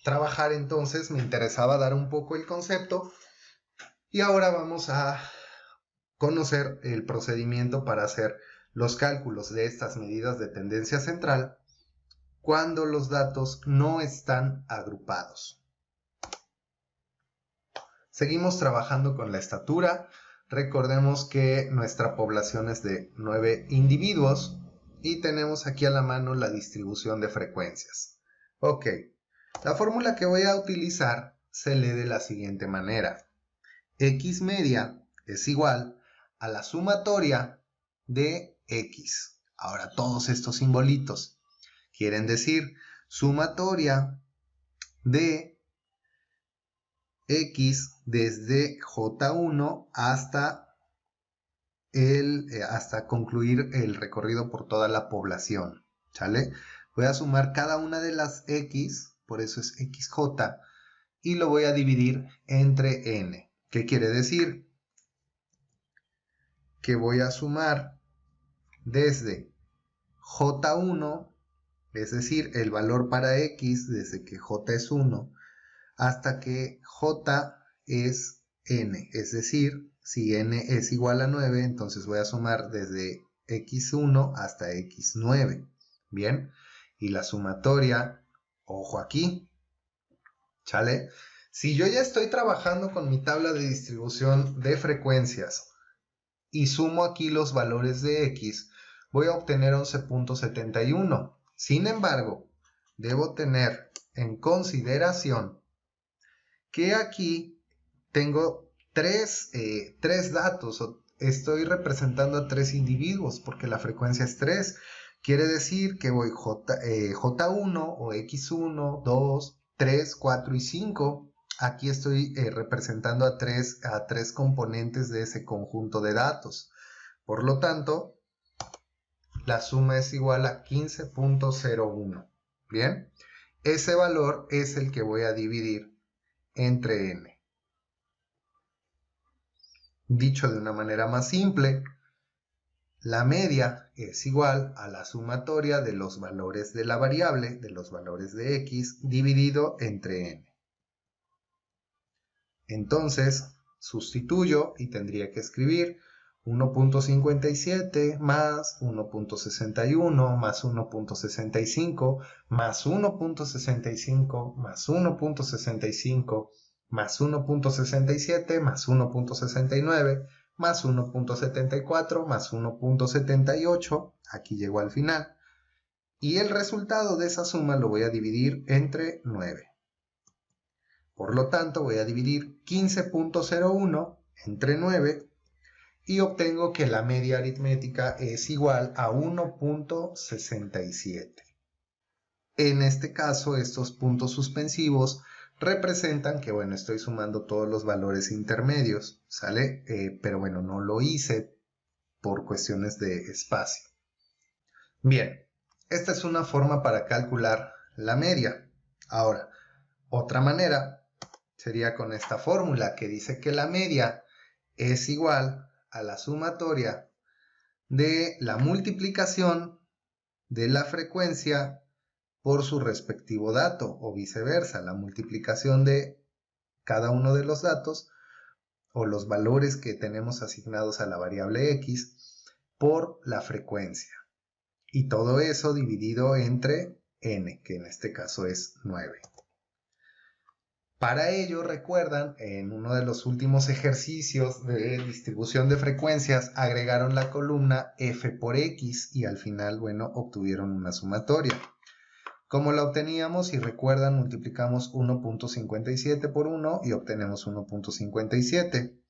trabajar entonces, me interesaba dar un poco el concepto y ahora vamos a conocer el procedimiento para hacer los cálculos de estas medidas de tendencia central cuando los datos no están agrupados. Seguimos trabajando con la estatura. Recordemos que nuestra población es de 9 individuos y tenemos aquí a la mano la distribución de frecuencias. Ok, la fórmula que voy a utilizar se lee de la siguiente manera. X media es igual a la sumatoria de X. Ahora todos estos simbolitos quieren decir sumatoria de X desde J1 hasta concluir el recorrido por toda la población, ¿sale? Voy a sumar cada una de las X, por eso es XJ, y lo voy a dividir entre N. ¿Qué quiere decir? Que voy a sumar desde J1, es decir, el valor para X desde que J es 1, hasta que J es N, es decir, si N es igual a 9, entonces voy a sumar desde X1 hasta X9, ¿bien? Y la sumatoria, ojo aquí, ¿sale? Si yo ya estoy trabajando con mi tabla de distribución de frecuencias y sumo aquí los valores de X, voy a obtener 11.71. Sin embargo, debo tener en consideración que aquí tengo tres datos, estoy representando a 3 individuos porque la frecuencia es 3. Quiere decir que voy J1 o X1, 2, 3, 4 y 5. Aquí estoy representando a tres componentes de ese conjunto de datos. Por lo tanto, la suma es igual a 15.01. Bien, ese valor es el que voy a dividir entre N. Dicho de una manera más simple, la media es igual a la sumatoria de los valores de la variable, de los valores de X, dividido entre N. Entonces, sustituyo y tendría que escribir 1.57 más 1.61 más 1.65 más 1.65 más 1.65 más 1.67 más 1.69 más 1.74 más 1.78, aquí llegó al final, y el resultado de esa suma lo voy a dividir entre 9. Por lo tanto, voy a dividir 15.01 entre 9 y obtengo que la media aritmética es igual a 1.67. En este caso, estos puntos suspensivos representan que, bueno, estoy sumando todos los valores intermedios, ¿sale? Pero bueno, no lo hice por cuestiones de espacio. Bien, esta es una forma para calcular la media. Ahora, otra manera sería con esta fórmula que dice que la media es igual a la sumatoria de la multiplicación de la frecuencia por su respectivo dato, o viceversa, la multiplicación de cada uno de los datos o los valores que tenemos asignados a la variable X por la frecuencia. Y todo eso dividido entre N, que en este caso es 9. Para ello, recuerdan, en uno de los últimos ejercicios de distribución de frecuencias, agregaron la columna F por X y al final, bueno, obtuvieron una sumatoria. ¿Cómo la obteníamos? Si recuerdan, multiplicamos 1.57 por 1 y obtenemos 1.57.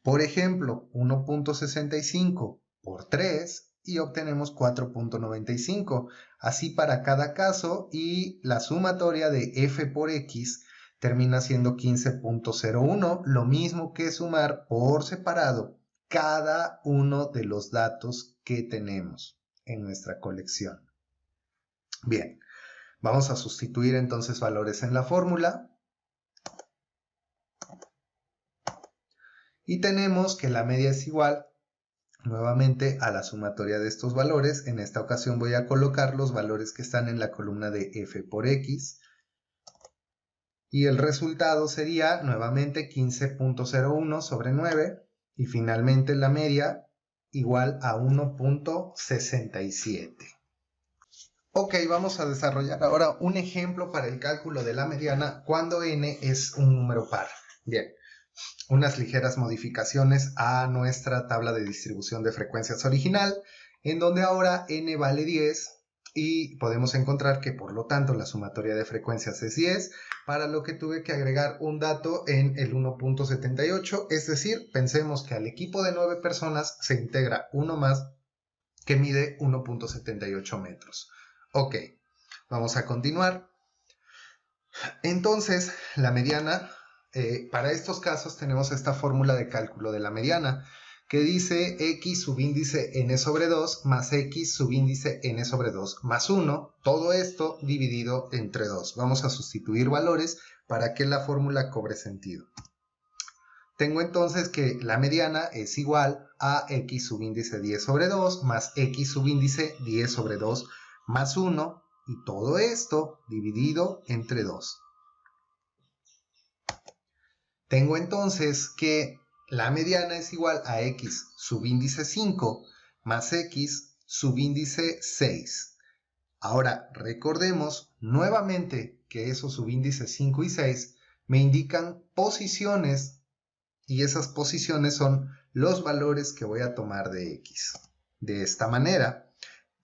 Por ejemplo, 1.65 por 3 y obtenemos 4.95. Así para cada caso, y la sumatoria de F por X termina siendo 15.01, lo mismo que sumar por separado cada uno de los datos que tenemos en nuestra colección. Bien, vamos a sustituir entonces valores en la fórmula. Y tenemos que la media es igual nuevamente a la sumatoria de estos valores. En esta ocasión voy a colocar los valores que están en la columna de F por X. Y el resultado sería nuevamente 15.01 sobre 9 y finalmente la media igual a 1.67. Ok, vamos a desarrollar ahora un ejemplo para el cálculo de la mediana cuando n es un número par. Bien, unas ligeras modificaciones a nuestra tabla de distribución de frecuencias original, en donde ahora n vale 10 y podemos encontrar que por lo tanto la sumatoria de frecuencias es 10, para lo que tuve que agregar un dato en el 1.78, es decir, pensemos que al equipo de 9 personas se integra uno más que mide 1.78 metros. Ok, vamos a continuar. Entonces, la mediana, para estos casos tenemos esta fórmula de cálculo de la mediana, que dice x subíndice n sobre 2 más x subíndice n sobre 2 más 1, todo esto dividido entre 2. Vamos a sustituir valores para que la fórmula cobre sentido. Tengo entonces que la mediana es igual a x subíndice 10 sobre 2 más x subíndice 10 sobre 2 más 1, y todo esto dividido entre 2. Tengo entonces que la mediana es igual a x subíndice 5 más x subíndice 6. Ahora recordemos nuevamente que esos subíndices 5 y 6 me indican posiciones, y esas posiciones son los valores que voy a tomar de x. De esta manera,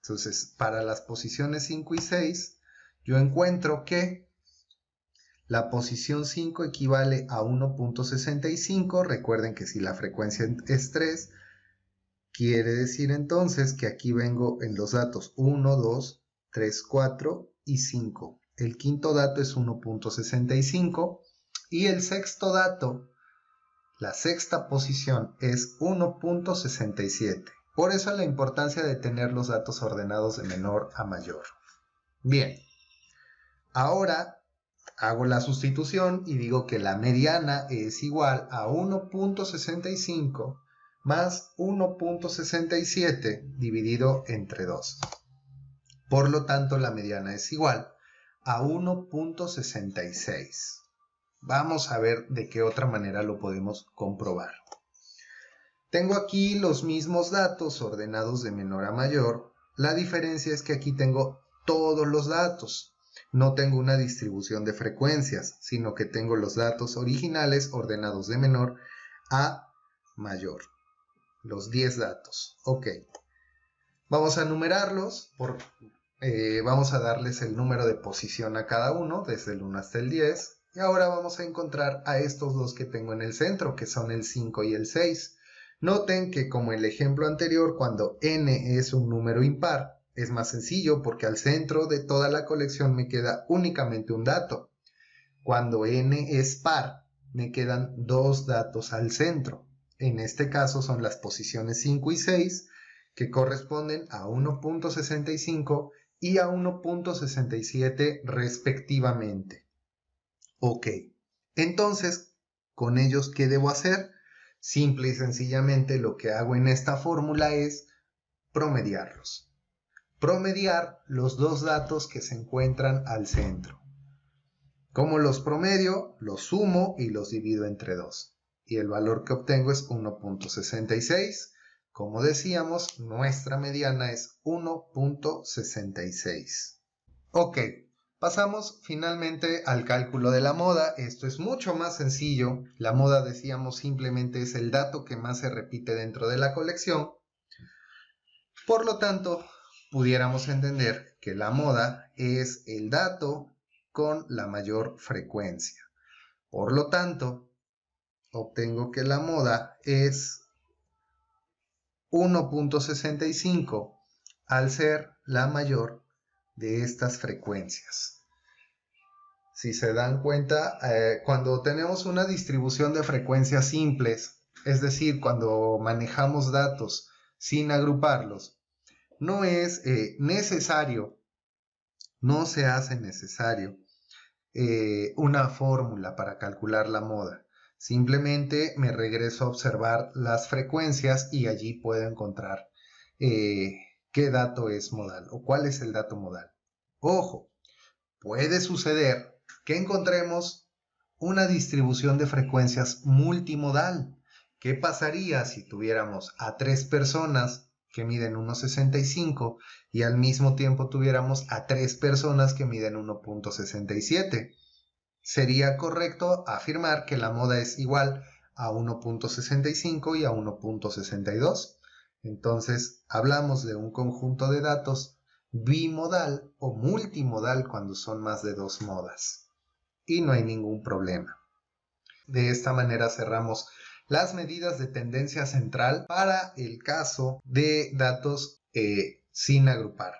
entonces para las posiciones 5 y 6 yo encuentro que la posición 5 equivale a 1.65. Recuerden que si la frecuencia es 3, quiere decir entonces que aquí vengo en los datos 1, 2, 3, 4 y 5. El quinto dato es 1.65 y el sexto dato, la sexta posición, es 1.67. Por eso la importancia de tener los datos ordenados de menor a mayor. Bien, ahora hago la sustitución y digo que la mediana es igual a 1.65 más 1.67 dividido entre 2. Por lo tanto, la mediana es igual a 1.66. Vamos a ver de qué otra manera lo podemos comprobar. Tengo aquí los mismos datos ordenados de menor a mayor. La diferencia es que aquí tengo todos los datos. No tengo una distribución de frecuencias, sino que tengo los datos originales ordenados de menor a mayor. Los 10 datos. Ok. Vamos a numerarlos. Vamos a darles el número de posición a cada uno, desde el 1 hasta el 10. Y ahora vamos a encontrar a estos dos que tengo en el centro, que son el 5 y el 6. Noten que como el ejemplo anterior, cuando n es un número impar, es más sencillo porque al centro de toda la colección me queda únicamente un dato. Cuando n es par, me quedan dos datos al centro. En este caso son las posiciones 5 y 6, que corresponden a 1.65 y a 1.67 respectivamente. Ok, entonces, ¿con ellos qué debo hacer? Simple y sencillamente lo que hago en esta fórmula es promediarlos. Promediar los dos datos que se encuentran al centro. ¿Cómo los promedio? Los sumo y los divido entre 2. Y el valor que obtengo es 1.66. Como decíamos, nuestra mediana es 1.66. Ok, pasamos finalmente al cálculo de la moda. Esto es mucho más sencillo. La moda, decíamos, simplemente es el dato que más se repite dentro de la colección. Por lo tanto, pudiéramos entender que la moda es el dato con la mayor frecuencia. Por lo tanto, obtengo que la moda es 1.65 al ser la mayor de estas frecuencias. Si se dan cuenta, cuando tenemos una distribución de frecuencias simples, es decir, cuando manejamos datos sin agruparlos, no es necesario, no se hace necesario una fórmula para calcular la moda. Simplemente me regreso a observar las frecuencias y allí puedo encontrar qué dato es modal o cuál es el dato modal. Ojo, puede suceder que encontremos una distribución de frecuencias multimodal. ¿Qué pasaría si tuviéramos a 3 personas que miden 1,65 y al mismo tiempo tuviéramos a 3 personas que miden 1,67? Sería correcto afirmar que la moda es igual a 1,65 y a 1,62. Entonces, hablamos de un conjunto de datos bimodal o multimodal cuando son más de 2 modas. Y no hay ningún problema. De esta manera cerramos las medidas de tendencia central para el caso de datos sin agrupar.